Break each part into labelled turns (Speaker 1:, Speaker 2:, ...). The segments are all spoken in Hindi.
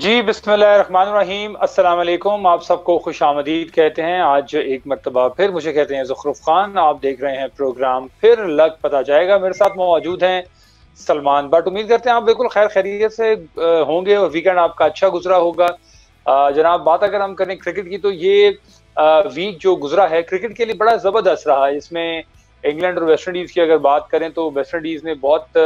Speaker 1: जी बिस्मिल्लाहिर्रहमानिर्रहीम। अस्सलाम वालेकुम। आप सबको खुश आमदीद कहते हैं। आज एक मरतबा फिर मुझे कहते हैं ज़ुखरुफ खान। आप देख रहे हैं प्रोग्राम फिर लग पता जाएगा। मेरे साथ मौजूद हैं सलमान बट। उम्मीद करते हैं आप बिल्कुल खैर खैरियत से होंगे और वीकेंड आपका अच्छा गुजरा होगा। जनाब, बात अगर हम करें क्रिकेट की तो ये वीक जो गुजरा है क्रिकेट के लिए बड़ा ज़बरदस्त रहा है। इसमें इंग्लैंड और वेस्ट इंडीज़ की अगर बात करें तो वेस्ट इंडीज़ ने बहुत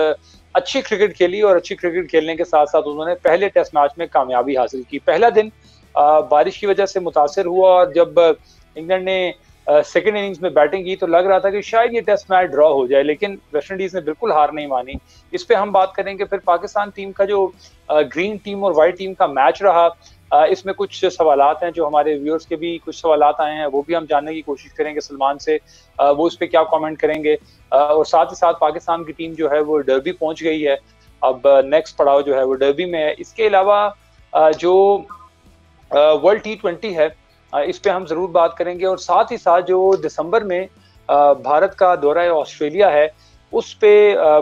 Speaker 1: अच्छी क्रिकेट खेली और अच्छी क्रिकेट खेलने के साथ साथ उन्होंने पहले टेस्ट मैच में कामयाबी हासिल की। पहला दिन बारिश की वजह से मुतासिर हुआ और जब इंग्लैंड ने सेकेंड इनिंग्स में बैटिंग की तो लग रहा था कि शायद ये टेस्ट मैच ड्रॉ हो जाए, लेकिन वेस्ट इंडीज ने बिल्कुल हार नहीं मानी। इस पे हम बात करेंगे। फिर पाकिस्तान टीम का जो ग्रीन टीम और वाइट टीम का मैच रहा, इसमें कुछ सवालात हैं जो हमारे व्यूअर्स के भी कुछ सवालात आए हैं, वो भी हम जानने की कोशिश करेंगे सलमान से। वो इस पे क्या कमेंट करेंगे। और साथ ही साथ पाकिस्तान की टीम जो है वो डर्बी पहुंच गई है। अब नेक्स्ट पड़ाव जो है वो डर्बी में है। इसके अलावा जो वर्ल्ड T20 है, इस पे हम जरूर बात करेंगे। और साथ ही साथ जो दिसंबर में भारत का दौरा ऑस्ट्रेलिया है, उस पे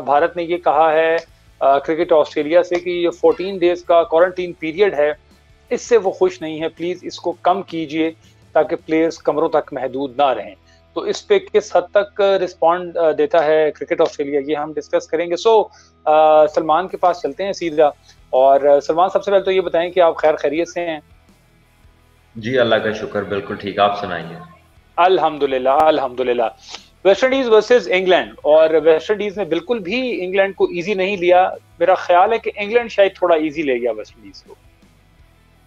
Speaker 1: भारत ने ये कहा है क्रिकेट ऑस्ट्रेलिया से कि ये 14 डेज का क्वारंटीन पीरियड है, इससे वो खुश नहीं है। प्लीज इसको कम कीजिए ताकि प्लेयर्स कमरों तक महदूद ना रहें। तो इस पे किस हद तक रिस्पॉन्ड देता है क्रिकेट ऑस्ट्रेलिया, ये हम डिस्कस करेंगे। सलमान के पास चलते हैं सीधा। और सलमान, सबसे पहले तो ये बताएं कि आप खैर खैरियत से हैं?
Speaker 2: जी अल्लाह का शुक्र, बिल्कुल ठीक। आप सुनाइए।
Speaker 1: अल्हम्दुलिल्लाह अल्हम्दुलिल्लाह। वेस्ट इंडीज वर्सेस इंग्लैंड, और वेस्ट इंडीज ने बिल्कुल भी इंग्लैंड को इजी नहीं लिया। मेरा ख्याल है कि इंग्लैंड शायद थोड़ा इजी ले गया वेस्ट इंडीज को।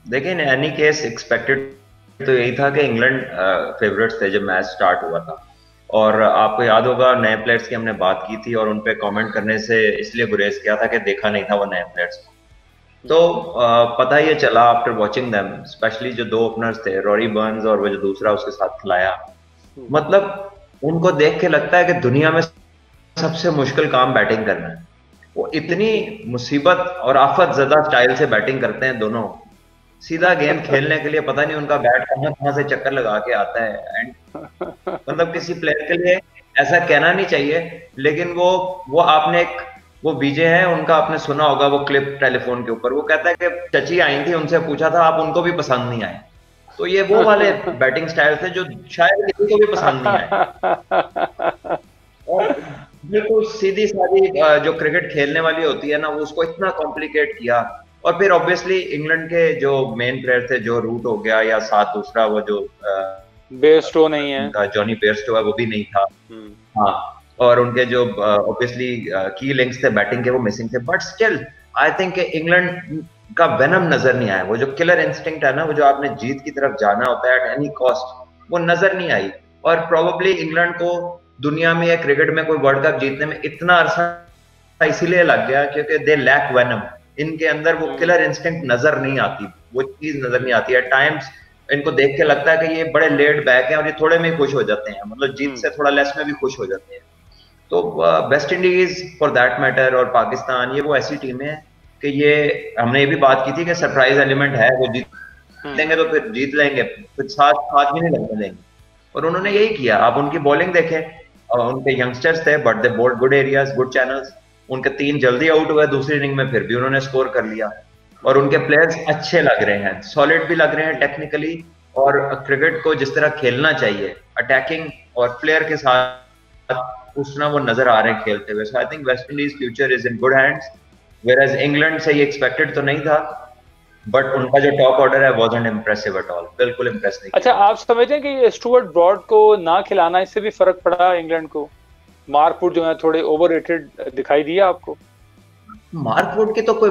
Speaker 2: देखिए, इन एनी केस एक्सपेक्टेड तो यही था कि इंग्लैंड फेवरेट्स थे जब मैच स्टार्ट हुआ था। और आपको याद होगा नए प्लेयर्स की हमने बात की थी और उन पे कमेंट करने से इसलिए गुरेज किया था कि देखा नहीं था वो नए प्लेयर्स को। तो पता ये चला आफ्टर वॉचिंग देम, स्पेशली जो दो ओपनर्स थे रॉरी बर्न्स और वो जो दूसरा उसके साथ खिलाया, मतलब उनको देख के लगता है कि दुनिया में सबसे मुश्किल काम बैटिंग करना है। वो इतनी मुसीबत और आफत ज़दा स्टाइल से बैटिंग करते हैं दोनों। सीधा गेंद खेलने के लिए पता नहीं उनका बैट कहाँ कहाँ से चक्कर लगा के आता है। एंड मतलब किसी प्लेयर के लिए ऐसा कहना नहीं चाहिए, लेकिन वो आपने एक वो विजय है उनका, आपने सुना होगा वो क्लिप टेलीफोन के ऊपर। वो कहता है कि चची आई थी, उनसे पूछा था, आप उनको भी पसंद नहीं आए। तो ये वो वाले बैटिंग स्टाइल थे जो शायद किसी को भी पसंद नहीं आए। और बिल्कुल सीधी सादी जो क्रिकेट खेलने वाली होती है ना, वो उसको इतना कॉम्प्लिकेट किया। और फिर ऑब्वियसली इंग्लैंड के जो मेन प्लेयर थे, जो रूट हो गया या साथ दूसरा वो जो
Speaker 1: बेयरस्टो नहीं है,
Speaker 2: उनका जॉनी बेयरस्टो है, वो भी नहीं था। हाँ, और उनके जो ऑब्वियसली की लिंक्स थे बैटिंग के, वो मिसिंग थे। But still I think England का वेनम नजर नहीं आया। वो जो किलर इंस्टिंक्ट है ना, वो जो आपने जीत की तरफ जाना होता है एट एनी कॉस्ट, वो नजर नहीं आई। और प्रोबेबली इंग्लैंड को दुनिया में या क्रिकेट में कोई वर्ल्ड कप जीतने में इतना अरसा इसीलिए लग गया क्योंकि दे लैक वेनम। इनके अंदर वो किलर इंस्टिंक्ट नजर नहीं आती, वो चीज नजर नहीं आती। एट टाइम्स इनको देख के लगता है कि ये बड़े लेड बैक हैं और ये थोड़े में ही खुश हो जाते हैं, मतलब जीत से थोड़ा लेस में भी खुश हो जाते हैं। तो West Indies for that matter और पाकिस्तान, ये वो ऐसी टीमें हैं कि ये हमने ये भी बात की थी कि सरप्राइज एलिमेंट है। वो जीत लेंगे तो फिर जीत लेंगे, फिर साथ हाथ भी नहीं लगने देंगे। और उन्होंने यही किया। आप उनकी बॉलिंग देखें, उनके यंगस्टर्स थे but they bowled good areas, good channels. उनके 3 जल्दी आउट हुए दूसरी इनिंग में, फिर भी उन्होंने स्कोर कर लिया। और उनके प्लेयर्स अच्छे लग रहे हैं, सॉलिड भी लग रहे हैं टेक्निकली, और क्रिकेट को जिस तरह खेलना चाहिए अटैकिंग और प्लेयर के साथ, उस तरह वो नजर आ रहे हैं खेलते हुए। So I think West Indies future is in good hands. Whereas England से ये एक्सपेक्टेड तो नहीं था, बट उनका जो टॉप ऑर्डर है वाज़न्ट इम्प्रेसिव एट ऑल, बिल्कुल इम्प्रेस नहीं
Speaker 1: अच्छा,
Speaker 2: किया।
Speaker 1: आप समझते हैं कि स्टुअर्ट ब्रॉड को ना खिलाना इससे भी फर्क पड़ा इंग्लैंड को? मार्कवुड जो है थोड़े ओवररेटेड दिखाई दिया आपको?
Speaker 2: मार्कवुड की तो कोई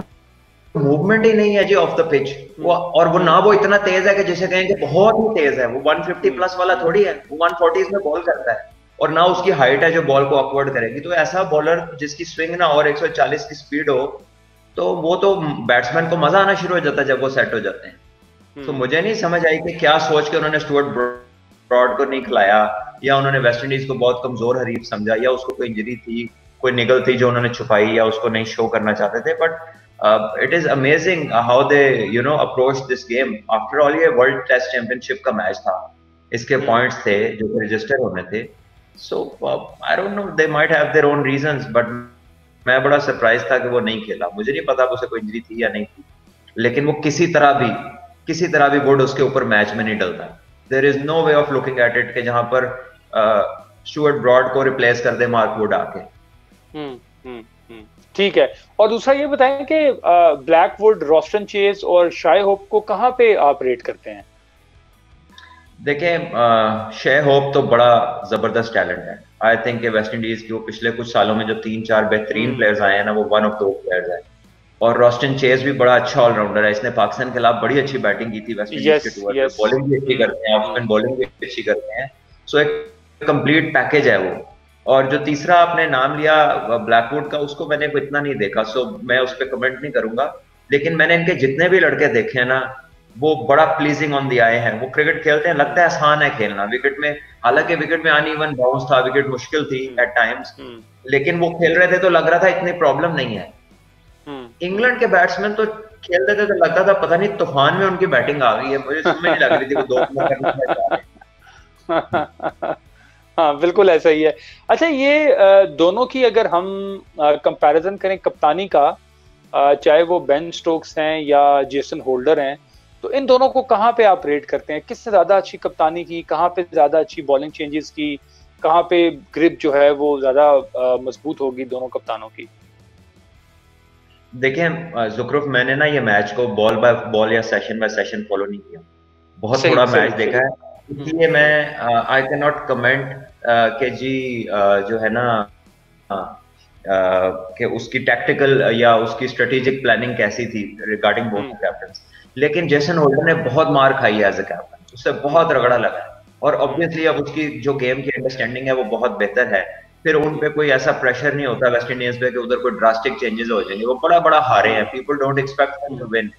Speaker 2: मूवमेंट ही नहीं है जी ऑफ द पिच। वो और वो ना वो इतना तेज है कि जिसे कहें कि बहुत ही तेज है। वो 150 प्लस वाला थोड़ी है, वो 140 में बॉल करता है। और ना उसकी हाइट है जो बॉल को ऑकवर्ड करेगी। तो ऐसा बॉलर जिसकी स्विंग ना और 140 की स्पीड हो, तो वो तो बैट्समैन को मजा आना शुरू हो जाता है जब वो सेट हो जाते हैं। तो मुझे नहीं समझ आई कि क्या सोच के उन्होंने स्टुअर्ट ब्रॉड को नहीं खिलाया, या उन्होंने वेस्ट इंडीज को बहुत कमजोर हरीफ समझा, या उसको कोई इंजरी थी, कोई निगल थी जो उन्होंने छुपाई, या उसको नहीं शो करना चाहते थे। But it is amazing how they approach this game. After all ये वर्ल्ड टेस्ट चैंपियनशिप का मैच था, इसके पॉइंट्स थे जो रजिस्टर होने थे। So I don't know, they might have their own reasons, but मैं बड़ा सरप्राइज था कि वो नहीं खेला। मुझे नहीं पता उसे कोई इंजरी थी या नहीं थी। लेकिन वो किसी तरह भी वुड उसके ऊपर मैच में नहीं डलता। There is no way of looking at it कि जहां पर स्टुअर्ट ब्रॉड को रिप्लेस कर दे मार्क वुड आके।
Speaker 1: ठीक है। और दूसरा ये बताएं कि ब्लैकवुड, रोस्टन चेज और शाय होप को कहाँ पे आप रेट करते हैं?
Speaker 2: देखें, शे होप तो बड़ा जबरदस्त टैलेंट है। आई थिंक वेस्ट इंडीज की वो पिछले कुछ सालों में जो 3-4 बेहतरीन प्लेयर्स आए हैं ना, वो वन ऑफ दो प्लेयर्स है। और रोस्टन चेज भी बड़ा अच्छा ऑलराउंडर है। इसने पाकिस्तान के खिलाफ बड़ी अच्छी बैटिंग की थी वेस्ट इंडीज के टूर पे। बॉलिंग भी अच्छी करते हैं, ऑफ स्पिन बॉलिंग भी अच्छी करते हैं। सो एक कंप्लीट पैकेज है वो। और जो तीसरा आपने नाम लिया ब्लैकवुड का, उसको मैंने इतना नहीं देखा, सो मैं उस पर कमेंट नहीं करूंगा। लेकिन मैंने इनके जितने भी लड़के देखे हैं ना, वो बड़ा प्लीजिंग ऑन दी आए हैं। वो क्रिकेट खेलते हैं, लगता है आसान है खेलना विकेट में। हालांकि विकेट में अनइवन बाउंस था, विकेट मुश्किल थी एट टाइम्स, लेकिन वो खेल रहे थे तो लग रहा था इतनी प्रॉब्लम नहीं है। इंग्लैंड के बैट्समैन तो खेल रहे थे तो लगता था पता नहीं तूफान में उनकी बैटिंग आ गई है। मुझे समझ नहीं लग रही थी वो 2
Speaker 1: हाँ, बिल्कुल ऐसा ही है। अच्छा, ये दोनों की अगर हम कंपैरिजन करें कप्तानी का, चाहे वो बेन स्टोक्स हैं या जेसन होल्डर हैं, तो इन दोनों को कहाँ पे आप रेट करते हैं? किसने ज्यादा अच्छी कप्तानी की, कहाँ पे ज्यादा अच्छी बॉलिंग चेंजेस की, कहाँ पे ग्रिप जो है वो ज्यादा मजबूत होगी दोनों कप्तानों की?
Speaker 2: देखें जुक्रुफ, मैंने ना ये मैच को बॉल बाय बॉल या सेशन बाय सेशन फॉलो नहीं किया। बहुत थोड़ा मैच देखा है, इसलिए मैं आई कैन नॉट कमेंट के जी जो है ना कि उसकी टैक्टिकल या उसकी स्ट्रेटेजिक प्लानिंग कैसी थी रिगार्डिंग बोथ कैप्टन। लेकिन जेसन होल्डर ने बहुत मार खाई है एज अ कैप्टन, उससे बहुत रगड़ा लगा है। और ऑब्वियसली अब उसकी जो गेम की अंडरस्टैंडिंग है वो बहुत बेहतर है। फिर उन पे कोई ऐसा प्रेशर नहीं होता वेस्ट इंडीज पे कि उधर कोई ड्रास्टिक चेंजेस हो जाएंगे। वो बड़ा बड़ा हारे हैं, people don't expect them to win.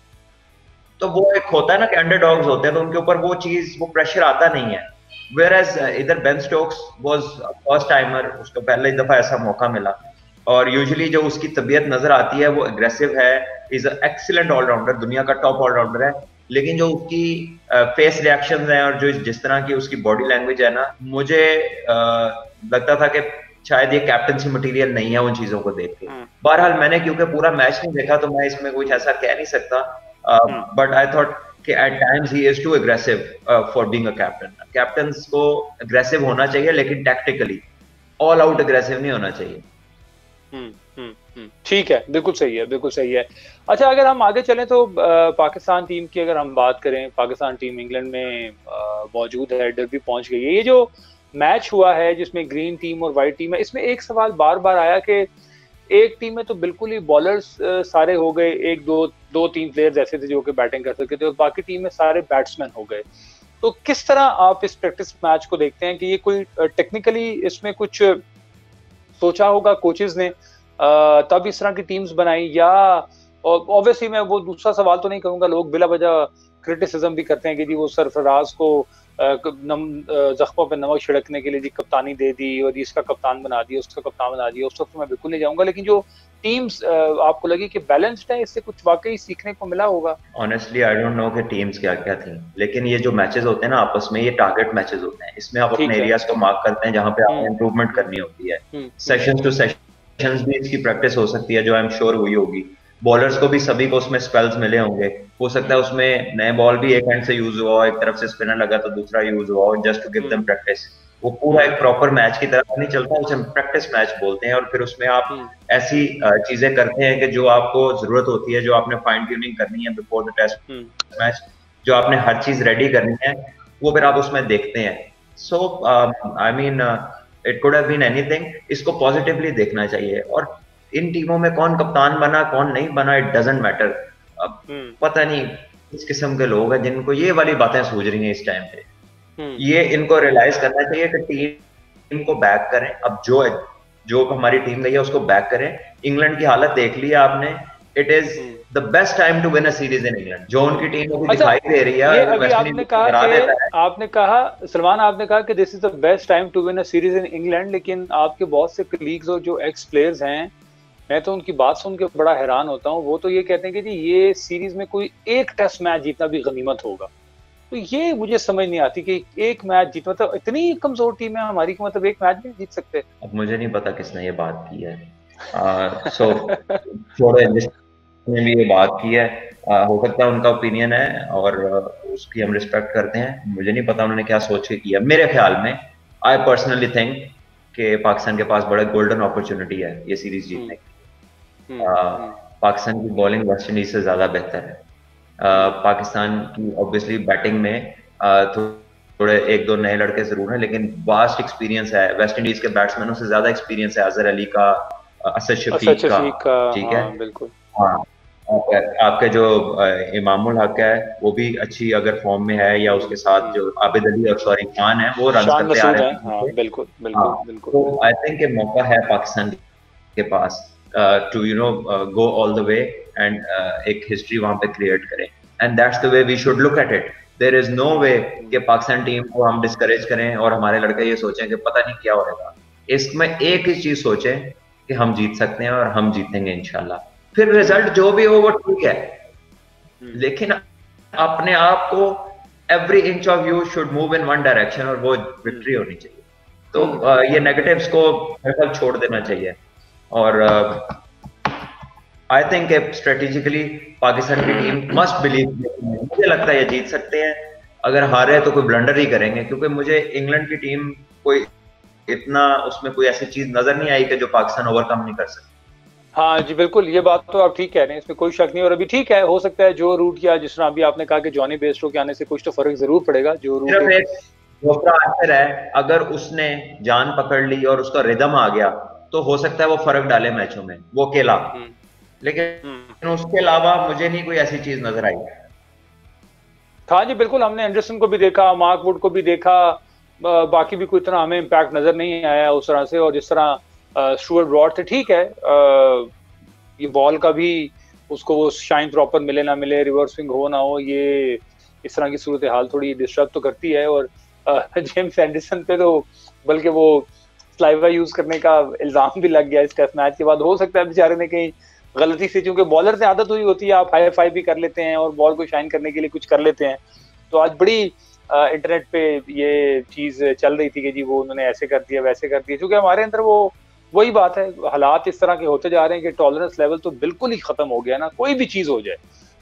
Speaker 2: तो वो एक होता है ना कि अंडरडॉग्स होते हैं तो उनके ऊपर वो चीज, वो प्रेशर आता नहीं है। वेयरएज इधर Ben Stokes was first timer, उसको पहले दफा ऐसा मौका मिला। और यूजुअली जो उसकी तबीयत नजर आती है वो एग्रेसिव है, इज एक्सीलेंट ऑलराउंडर, दुनिया का टॉप ऑलराउंडर है। लेकिन जो उसकी फेस रिएक्शंस हैं और जो जिस तरह की उसकी बॉडी लैंग्वेज है ना, मुझे लगता था कि शायद ये कैप्टनसी मटेरियल नहीं है उन चीजों को देख के। बहरहाल मैंने क्योंकि पूरा मैच नहीं देखा तो मैं इसमें कुछ ऐसा कह नहीं सकता, बट आई थॉट कि at times he is too aggressive for being a captain. Captains को एग्रेसिव होना चाहिए लेकिन टैक्टिकली, ऑल आउट एग्रेसिव नहीं होना चाहिए।
Speaker 1: ठीक है, बिल्कुल सही है, बिल्कुल सही है। अच्छा, अगर हम आगे चलें तो पाकिस्तान टीम की अगर हम बात करें, पाकिस्तान टीम इंग्लैंड में मौजूद है, डर्बी पहुंच गई है। ये जो मैच हुआ है जिसमें ग्रीन टीम और वाइट टीम है, इसमें एक सवाल बार बार आया कि एक टीम में तो बिल्कुल ही बॉलर्स सारे हो गए, एक दो तीन प्लेयर्स ऐसे थे जो कि बैटिंग कर सकते थे, और बाकी टीम में सारे बैट्समैन हो गए। तो किस तरह आप इस प्रैक्टिस मैच को देखते हैं कि ये कोई टेक्निकली इसमें कुछ सोचा होगा कोचेस ने तब इस तरह की टीम्स बनाई, या ऑब्वियसली मैं वो दूसरा सवाल तो नहीं करूंगा, लोग बिला वजह क्रिटिसिज्म भी करते हैं कि जी वो सरफराज को जख्मों पे नमक छिड़कने के लिए जी कप्तानी दे दी और इसका कप्तान बना दिया, उसका कप्तान बना दिया। उस वक्त मैं बिल्कुल नहीं जाऊंगा, लेकिन जो टीम्स आपको लगी कि बैलेंस्ड है, इससे कुछ वाकई सीखने को मिला होगा?
Speaker 2: ऑनेस्टली आई डोंट नो कि टीम्स क्या क्या थी, लेकिन ये जो मैचेस होते हैं ना आपस में, ये टारगेट मैचेस होते हैं। इसमें आप अपने एरियाज को मार्क करते हैं जहां पे आपने इंप्रूवमेंट करनी होती है। सेशंस टू सेशंस भी इसकी प्रैक्टिस हो सकती है, जो आई एम श्योर हुई होगी। बॉलर्स को भी सभी को उसमें स्पेल्स मिले होंगे, हो सकता है उसमें नए बॉल भी एक हैंड से यूज हुआ, एक तरफ से स्पिनर लगा तो दूसरा यूज हुआ, just to give them practice. वो पूरा एक प्रॉपर मैच की तरह नहीं चलता, उसे प्रैक्टिस मैच बोलते हैं। और फिर उसमें आप ऐसी चीजें करते हैं कि जो आपको जरूरत होती है, जो आपने फाइन ट्यूनिंग करनी है बिफोर द टेस्ट मैच, जो आपने हर चीज रेडी करनी है, वो फिर आप उसमें देखते हैं। So I mean it could have been anything. इसको पॉजिटिवली देखना चाहिए। और इन टीमों में कौन कप्तान बना कौन नहीं बना, इट डजंट मैटर। अब पता नहीं किस किस्म के लोग हैं जिनको ये वाली बातें सूझ रही हैं इस टाइम पे। ये इनको रियलाइज करना चाहिए कि टीम को बैक करें। अब जो हमारी टीम गई है उसको बैक करें। इंग्लैंड की हालत देख ली है आपने, it is the best time to win a series in England. जो उनकी टीम अभी दिखाई दे रही है,
Speaker 1: अभी आपने कहा सलमान, आपने कहा कि this is the best time to win a series in England, लेकिन आपके बहुत से कलीग्स और जो एक्स प्लेयर्स हैं, मैं तो उनकी बात सुन के बड़ा हैरान होता हूँ। वो तो ये कहते हैं कि जी ये सीरीज में कोई एक टेस्ट मैच जीतना भी गनीमत होगा। तो ये मुझे समझ नहीं आती कि एक मैच जीत, मतलब इतनी कमजोर टीम है हमारी कि मतलब एक मैच भी जीत सकते।
Speaker 2: अब मुझे नहीं पता किसने ये बात की है, सो थोड़े ने भी ये बात की है। हो सकता है उनका ओपिनियन है और उसकी हम रिस्पेक्ट करते हैं। मुझे नहीं पता उन्होंने क्या सोच के किया। मेरे ख्याल में आई पर्सनली थिंक कि पाकिस्तान के पास बड़ा गोल्डन अपॉर्चुनिटी है ये सीरीज जीतने की। पाकिस्तान की बॉलिंग वेस्ट इंडीज से ज्यादा बेहतर है। पाकिस्तान की ऑब्वियसली बैटिंग में थोड़े एक दो नए लड़के जरूर हैं, लेकिन वास्ट एक्सपीरियंस है। वेस्ट इंडीज के बैट्समैनों से ज्यादा एक्सपीरियंस है अजहर अली का, असद शफीक का, ठीक है।
Speaker 1: बिल्कुल।
Speaker 2: हाँ, आपके जो इमामुल हक है वो भी अच्छी अगर फॉर्म में है, या उसके साथ जो आबिद अली और सॉरी खान है वो रन करते आ रहे हैं।
Speaker 1: बिल्कुल बिल्कुल बिल्कुल।
Speaker 2: तो आई थिंक मौका है पाकिस्तान के पास to go all the way and एक हिस्ट्री वहां पे क्रिएट करें, and that's the way we should look at it. There is no way कि पाकिस्तान टीम को हम डिस्करेज करें और हमारे लड़के ये सोचें कि पता नहीं क्या होगा। इसमें एक ही चीज सोचें कि हम जीत सकते हैं और हम जीतेंगे इंशाल्लाह। फिर रिजल्ट जो भी हो वो ठीक है, लेकिन अपने आप को every inch of you should move in one direction और वो विक्ट्री होनी चाहिए। तो ये नेगेटिव्स को बिल्कुल छोड़ देना चाहिए। और आई थिंक स्ट्रेटेजिकली पाकिस्तान की टीम मस्ट बिलीव, मुझे लगता है ये जीत सकते हैं। अगर हारे तो कोई ब्लंडर ही करेंगे, क्योंकि मुझे इंग्लैंड की टीम कोई इतना उसमें कोई ऐसी चीज नजर नहीं आई कि जो पाकिस्तान ओवरकम नहीं कर सकती।
Speaker 1: हाँ जी बिल्कुल, ये बात तो आप ठीक कह रहे हैं, इसमें कोई शक नहीं। और अभी ठीक है, हो सकता है जो रूट या जिस तरह अभी आपने कहा कि जॉनी बेस्टो के आने से कुछ तो फर्क जरूर पड़ेगा। जो रूट
Speaker 2: है, अगर उसने जान पकड़ ली और उसका रिदम आ गया तो हो सकता है वो फर्क डाले मैचों में, वो अकेला। लेकिन उसके अलावा मुझे नहीं कोई ऐसी चीज नजर आई।
Speaker 1: हाँ जी बिल्कुल, हमने एंडरसन को भी देखा, मार्क वुड को भी देखा, बाकी भी कोई इतना हमें इम्पैक्ट नजर नहीं आया उस तरह से। और जिस तरह स्टुअर्ट ब्रॉड थे, ठीक है, ये बॉल का भी उसको वो शाइन प्रॉपर मिले ना मिले, रिवर्स स्विंग हो ना हो, ये इस तरह की सूरत हाल थोड़ी डिस्टर्ब तो करती है। और जेम्स एंडरसन पे तो बल्कि वो स्लाइवा यूज करने का इल्जाम भी लग गया इस टेस्ट मैच के बाद। हो सकता है बेचारे ने कहीं गलती से, क्योंकि बॉलर से आदत हुई होती है, आप हाई फाई भी कर लेते हैं और बॉल को शाइन करने के लिए कुछ कर लेते हैं। तो आज बड़ी इंटरनेट पे ये चीज चल रही थी कि जी वो उन्होंने ऐसे कर दिया वैसे कर दिया, क्योंकि हमारे अंदर वो वही बात है, हालात इस तरह के होते जा रहे हैं कि टॉलरेंस लेवल तो बिल्कुल ही खत्म हो गया ना, कोई भी चीज हो जाए,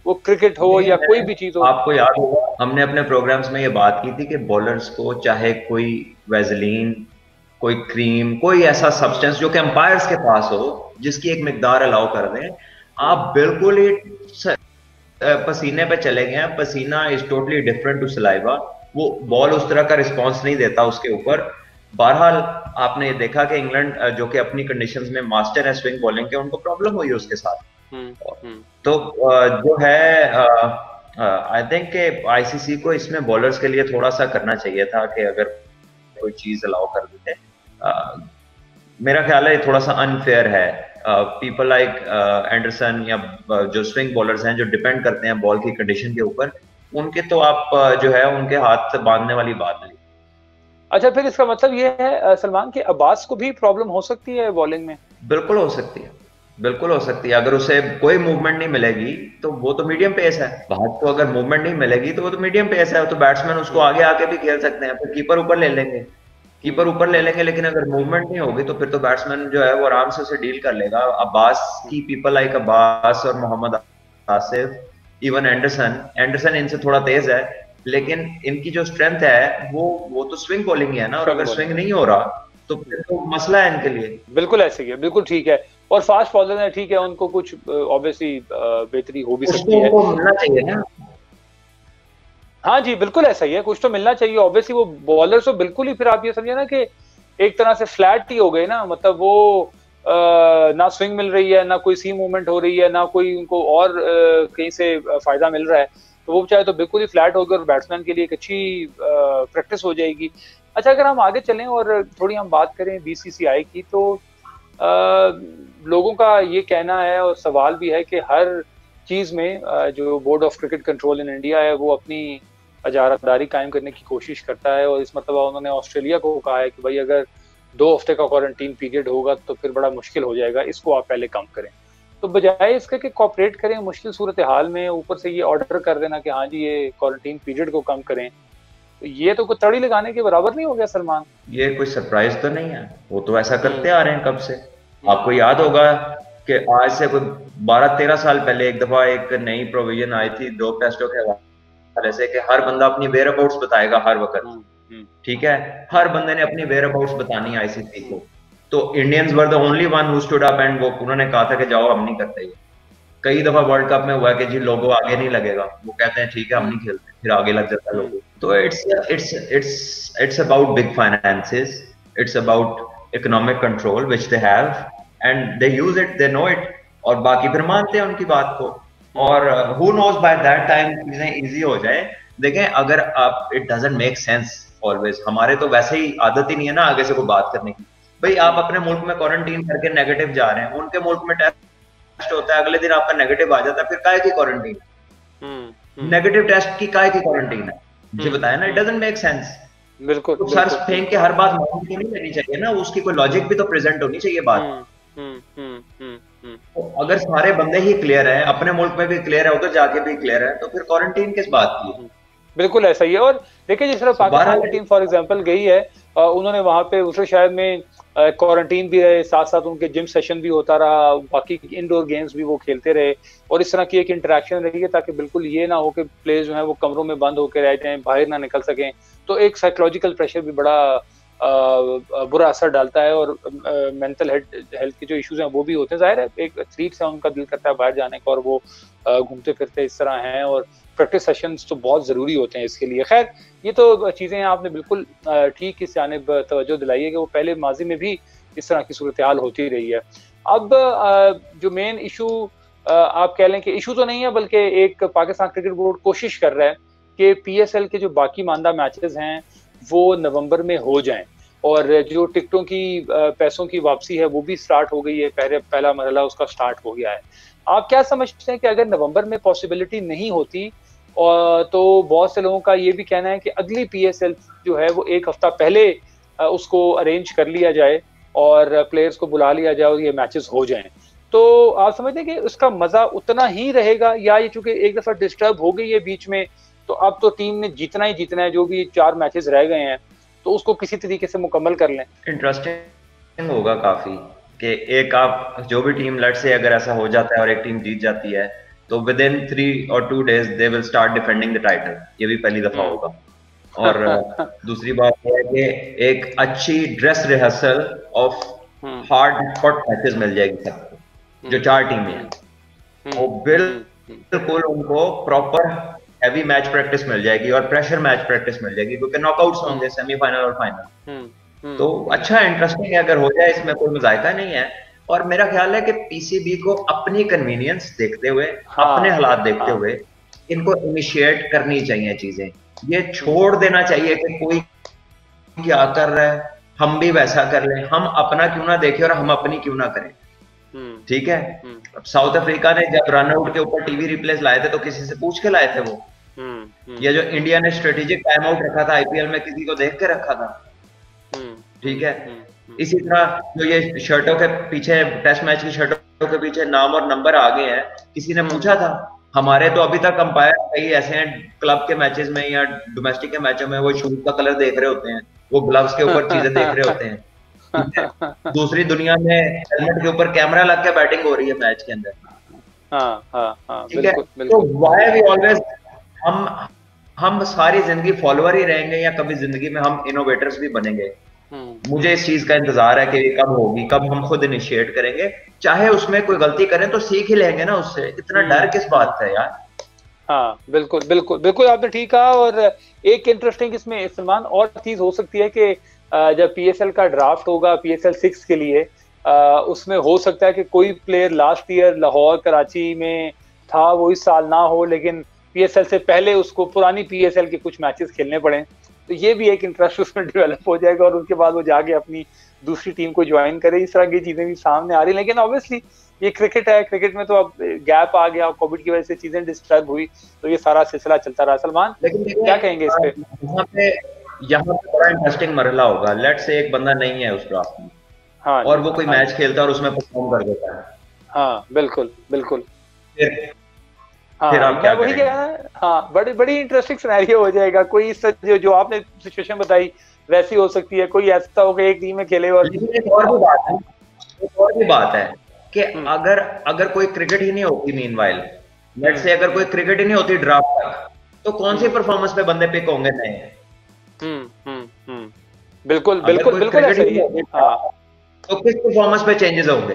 Speaker 1: वो क्रिकेट हो या कोई भी चीज हो।
Speaker 2: आपको याद होगा हमने अपने प्रोग्राम्स में ये बात की थी कि बॉलर्स को चाहे कोई वेजलीन, कोई क्रीम, कोई ऐसा सब्सटेंस जो कि अंपायर्स के पास हो जिसकी एक मिकदार अलाउ कर दें, आप बिल्कुल ही पसीने पे चले गए हैं। पसीना is totally different to saliva. वो बॉल उस तरह का रिस्पॉन्स नहीं देता उसके ऊपर। बहरहाल आपने ये देखा कि इंग्लैंड जो कि अपनी कंडीशंस में मास्टर है स्विंग बॉलिंग के, उनको प्रॉब्लम हुई उसके साथ। तो जो है आई थिंक आईसीसी को इसमें बॉलर्स के लिए थोड़ा सा करना चाहिए था कि अगर कोई चीज अलाउ कर देते। मेरा ख्याल है थोड़ा सा अनफेयर है। पीपल लाइक एंडरसन या जो स्विंग बॉलर्स हैं जो डिपेंड करते हैं बॉल की कंडीशन के ऊपर, उनके तो आप जो है उनके हाथ से बांधने वाली बात नहीं।
Speaker 1: अच्छा, फिर इसका मतलब ये है सलमान कि अब्बास को भी प्रॉब्लम हो सकती है बॉलिंग में?
Speaker 2: बिल्कुल हो सकती है, बिल्कुल हो सकती है। अगर उसे कोई मूवमेंट नहीं मिलेगी तो वो तो मीडियम पेस है। बाहर तो अगर मूवमेंट नहीं मिलेगी तो वो तो मीडियम पेस है, तो बैट्समैन उसको आगे आके भी खेल सकते हैं, फिर कीपर ऊपर ले लेंगे, कीपर ऊपर ले लेंगे। लेकिन अगर मूवमेंट नहीं होगी तो फिर तो बैट्समैन जो है वो आराम से उसे डील कर लेगा। अब्बास की पीपल लाइक अब्बास और मोहम्मद आसिफ, इवन एंडरसन इनसे थोड़ा तेज है, लेकिन इनकी जो स्ट्रेंथ है वो तो स्विंग बॉलिंग है ना। और अगर स्विंग नहीं हो रहा तो फिर तो मसला है इनके लिए।
Speaker 1: बिल्कुल ऐसे ही है, बिल्कुल ठीक है। और फास्ट बॉलर है, ठीक है, उनको कुछ ऑब्वियसली बेहतरी हो भी सकती है,
Speaker 2: मिलना चाहिए ना।
Speaker 1: हाँ जी बिल्कुल ऐसा ही है, कुछ तो मिलना चाहिए ऑब्वियसली। वो बॉलर तो बिल्कुल ही, फिर आप ये समझे ना कि एक तरह से फ्लैट ही हो गए ना, मतलब वो ना स्विंग मिल रही है, ना कोई सी मूवमेंट हो रही है, ना कोई उनको और कहीं से फायदा मिल रहा है, तो वो चाहे तो बिल्कुल ही फ्लैट हो गए और बैट्समैन के लिए एक अच्छी प्रैक्टिस हो जाएगी। अच्छा, अगर हम आगे चलें और थोड़ी हम बात करें बीसीसीआई की, तो लोगों का ये कहना है और सवाल भी है कि हर चीज में जो board of cricket control in India है वो अपनी अजारादारी कायम करने की कोशिश करता है। और इस मतलब उन्होंने ऑस्ट्रेलिया को कहा है कि भाई अगर 2 हफ्ते का क्वारंटीन पीरियड होगा तो फिर बड़ा मुश्किल हो जाएगा, इसको आप पहले कम करें। तो बजाय इसके कि कॉपरेट करें मुश्किल सूरत हाल में, ऊपर से ये ऑर्डर कर देना कि हाँ जी ये क्वारंटीन पीरियड को कम करें, तो ये तो तड़ी लगाने के बराबर नहीं हो गया सलमान?
Speaker 2: ये कोई सरप्राइज तो नहीं है, वो तो ऐसा करते आ रहे हैं कब से। आपको याद होगा कि आज से कोई 12-13 साल पहले एक दफा एक नई प्रोविजन आई थी डोप टेस्टों के हवाले से कि हर बंदा अपनी वेयर अबाउट्स बताएगा हर वक्त, ठीक है, हर बंदे ने अपनी वेयर अबाउट्स बतानी है आईसीसी को। तो Indians were the only one who stood up and वो उन्होंने कहा था कि जाओ हम नहीं करते। कई दफा वर्ल्ड कप में हुआ कि जी लोगो आगे नहीं लगेगा, वो कहते हैं ठीक है हम नहीं खेलते, फिर आगे लग जाता है लोगो। तो it's about big finances, it's about economic control which they have and they use it, they know it, और बाकी फिर मानते हैं उनकी बात को। और who knows by that time चीजें इजी हो जाए। देखें अगर आप, it doesn't make sense always, हमारे तो वैसे ही आदत ही नहीं है ना आगे से कोई बात करने की। भाई आप अपने मुल्क में क्वारंटीन करके नेगेटिव जा रहे हैं, उनके मुल्क में टेस्ट होता है, अगले दिन आपका नेगेटिव आ जाता है, फिर काहे की क्वारंटीन? नेगेटिव टेस्ट की काहे की क्वारंटीन है? मुझे बताया ना, इट डजंट मेक सेंस।
Speaker 1: बिल्कुल,
Speaker 2: तो सर फेंक के हर बात मान के नहीं लेनी चाहिए ना, उसकी कोई लॉजिक भी तो प्रेजेंट होनी चाहिए बात। तो अगर सारे बंदे ही क्लियर हैं, अपने मुल्क में भी क्लियर है, उधर जाके भी क्लियर है, तो फिर क्वारंटीन किस बात की?
Speaker 1: बिल्कुल ऐसा ही है। और देखिए जिस तरह पाकिस्तान की टीम फॉर एग्जांपल गई है, उन्होंने वहां पे दूसरे शहर में क्वारंटीन भी रहे, साथ साथ उनके जिम सेशन भी होता रहा, बाकी इंडोर गेम्स भी वो खेलते रहे, और इस तरह की एक इंटरेक्शन रही है ताकि बिल्कुल ये ना हो कि प्लेयर्स जो है वो कमरों में बंद होकर रह जाएं, बाहर ना निकल सकें। तो एक साइकोलॉजिकल प्रेशर भी बड़ा बुरा असर डालता है, और मेंटल हेल्थ के जो इश्यूज हैं वो भी होते हैं। जाहिर है एक एथलीट्स है, उनका दिल करता है बाहर जाने का, और वो घूमते फिरते इस तरह हैं, और प्रैक्टिस सेशंस तो बहुत ज़रूरी होते हैं इसके लिए। खैर ये तो चीज़ें आपने बिल्कुल ठीक इस जानिब तवज्जो दिलाई है कि वो पहले माजी में भी इस तरह की सूरत हाल होती रही है। अब जो मेन इशू आप कह लें कि इशू तो नहीं है, बल्कि एक पाकिस्तान क्रिकेट बोर्ड कोशिश कर रहा है कि PSL के जो बाकी मानदा मैचेस हैं वो नवंबर में हो जाएं, और जो टिकटों की पैसों की वापसी है वो भी स्टार्ट हो गई है, पहला मरहला उसका स्टार्ट हो गया है। आप क्या समझते हैं कि अगर नवंबर में पॉसिबिलिटी नहीं होती, तो बहुत से लोगों का ये भी कहना है कि अगली PSL जो है वो एक हफ्ता पहले उसको अरेंज कर लिया जाए और प्लेयर्स को बुला लिया जाए और ये मैचेस हो जाएं। तो आप समझते हैं कि उसका मजा उतना ही रहेगा, या ये चूंकि एक दफा डिस्टर्ब हो गई है बीच में, तो अब तो टीम ने जीतना ही जीतना है, जो भी 4 मैचेस रह गए हैं तो उसको किसी तरीके से मुकम्मल कर लें?
Speaker 2: इंटरेस्टिंग होगा काफी कि एक आप जो भी टीम लेट से अगर ऐसा हो जाता है और एक टीम जीत जाती है, तो with in 3 or 2 days they will start defending the title. ये भी पहली दफा होगा। और दूसरी बात यह है कि एक अच्छी dress rehearsal of hard fought matches मिल जाएगी सबको। जो 4 टीमें हैं वो बिल्कुल उनको प्रॉपर हैवी मैच प्रैक्टिस मिल जाएगी और प्रेशर मैच प्रैक्टिस मिल जाएगी, क्योंकि नॉकआउट्स होंगे सेमीफाइनल और फाइनल। तो अच्छा इंटरेस्टिंग है अगर हो जाए, इसमें कोई मजायका नहीं है। और मेरा ख्याल है कि PCB को अपनी कन्वीनियंस देखते हुए, अपने हालात देखते हुए इनको इनिशिएट करनी चाहिए चीजें। ये छोड़ देना चाहिए कि कोई क्या कर रहा है हम भी वैसा कर लें, हम अपना क्यों ना देखें और हम अपनी क्यों ना करें। ठीक है, अब साउथ अफ्रीका ने जब रन आउट के ऊपर टीवी रिप्लेस लाए थे तो किसी से पूछ के लाए थे वो? ये जो इंडिया ने स्ट्रेटेजिक टाइम आउट रखा था IPL में, किसी को देख के रखा था? ठीक है, इसी तरह जो ये शर्टों के पीछे, टेस्ट मैच की शर्टों के पीछे नाम और नंबर आ गए हैं, किसी ने पूछा था? हमारे तो अभी तक अंपायर कई ऐसे हैं क्लब के मैचेस में या डोमेस्टिक के मैचों में, वो शूज का कलर देख रहे होते हैं, वो ग्लव्स के ऊपर चीजें देख रहे होते हैं। दूसरी दुनिया में हेलमेट के ऊपर कैमरा लग के बैटिंग हो रही है मैच के अंदर। ठीक है, तो व्हाई वी ऑलवेज, हम सारी जिंदगी फॉलोअर ही रहेंगे या कभी जिंदगी में हम इनोवेटर्स भी बनेंगे? मुझे इस चीज का इंतजार है कि कब होगी, कब हम खुद इनिशिएट करेंगे। चाहे उसमें कोई गलती करें तो सीख ही लेंगे ना उससे, इतना डर किस बात है यार।
Speaker 1: हाँ बिल्कुल बिल्कुल बिल्कुल, आपने ठीक कहा। और एक इंटरेस्टिंग इसमें सलमान और चीज हो सकती है कि जब PSL का ड्राफ्ट होगा PSL 6 के लिए, उसमें हो सकता है कि कोई player last year Lahore Karachi में था वो इस साल ना हो, लेकिन PSL से पहले उसको पुरानी PSL के कुछ मैचेस खेलने पड़े, तो ये भी एक इंटरेस्ट उसमें डेवलप हो जाएगा और उसके बाद वो जाके अपनी दूसरी टीम को ज्वाइन करे। इस तरह की चीजें भी सामने आ रही, लेकिन ऑब्वियसली ये क्रिकेट है, क्रिकेट में तो अब गैप आ गया, कोविड की वजह से चीजें डिस्टर्ब हुई, तो ये सारा सिलसिला चलता रहा। सलमान क्या कहेंगे इस पे?
Speaker 2: यहाँ पे बड़ा इंटरेस्टिंग मरहला होगा। लेट से एक बंदा नहीं है उस ड्राफ्ट में, हाँ, और वो कोई मैच खेलता है और उसमें परफॉर्म कर देता है।
Speaker 1: हाँ बिल्कुल बिल्कुल,
Speaker 2: फिर आप क्या
Speaker 1: वही क्या है। हाँ, बड़ी इंटरेस्टिंग सिनेरियो हो जाएगा। कोई इस जो आपने सिचुएशन बताई वैसी हो सकती है, कोई ऐसा हो कि एक टीम में खेले और
Speaker 2: एक और भी बात है कि अगर अगर कोई क्रिकेट ही नहीं होती मीनवाइल, लेट से अगर कोई क्रिकेट ही नहीं होती ड्राफ्ट तक, तो कौन सी परफॉर्मेंस पे बंदे पिक होंगे नए?
Speaker 1: बिल्कुल बिल्कुल बिल्कुल ऐसा ही है।
Speaker 2: तो किस परफॉर्मेंस पे चेंजेस होंगे?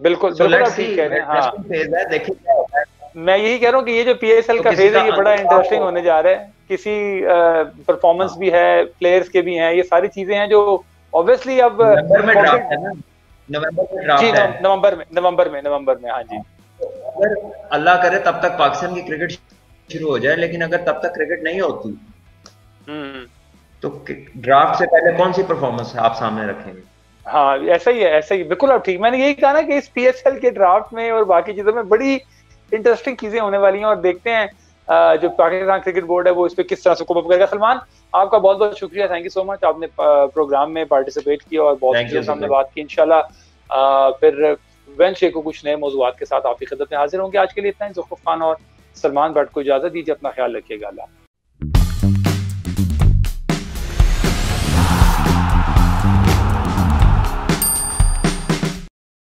Speaker 1: बिल्कुल बिल्कुल आप ठीक कह रहे हैं। हाँ,
Speaker 2: फेज है, देखिए क्या होता है।
Speaker 1: मैं यही कह रहा हूँ कि ये जो पीएसएल का फेज है ये बड़ा इंटरेस्टिंग होने जा रहा है। किसी परफॉर्मेंस भी है, प्लेयर्स के भी हैं, ये सारी चीजें हैं जो ऑब्वियसली अब
Speaker 2: नवंबर में ड्राफ्ट है ना, नवंबर में ड्राफ्ट है,
Speaker 1: नवंबर में हाँ जी।
Speaker 2: अगर अल्लाह करे तब तक पाकिस्तान की क्रिकेट शुरू हो जाए, लेकिन अगर तब तक क्रिकेट नहीं होती तो ड्राफ्ट से पहले कौन सी परफॉर्मेंस आप सामने रखेंगे?
Speaker 1: हाँ ऐसा ही है, ऐसा ही बिल्कुल आप ठीक। मैंने यही कहा ना कि इस पीएसएल के ड्राफ्ट में और बाकी चीजों में बड़ी इंटरेस्टिंग चीजें होने वाली हैं, और देखते हैं जो पाकिस्तान क्रिकेट बोर्ड है वो इस पे किस तरह से कोप अप करेगा। सलमान, आपका बहुत बहुत शुक्रिया, थैंक यू सो मच, आपने प्रोग्राम में पार्टिसिपेट किया और बहुत चीजों से हमने बात की। इंशाल्लाह फिर वेंचडे को कुछ नए मौजूआत के साथ आपकी खिदमत में हाजिर होंगे। आज के लिए इतना ही। ज़ुखरुफ खान और सलमान भट्ट को इजाजत दीजिए, अपना ख्याल रखिएगा। अल्लाह।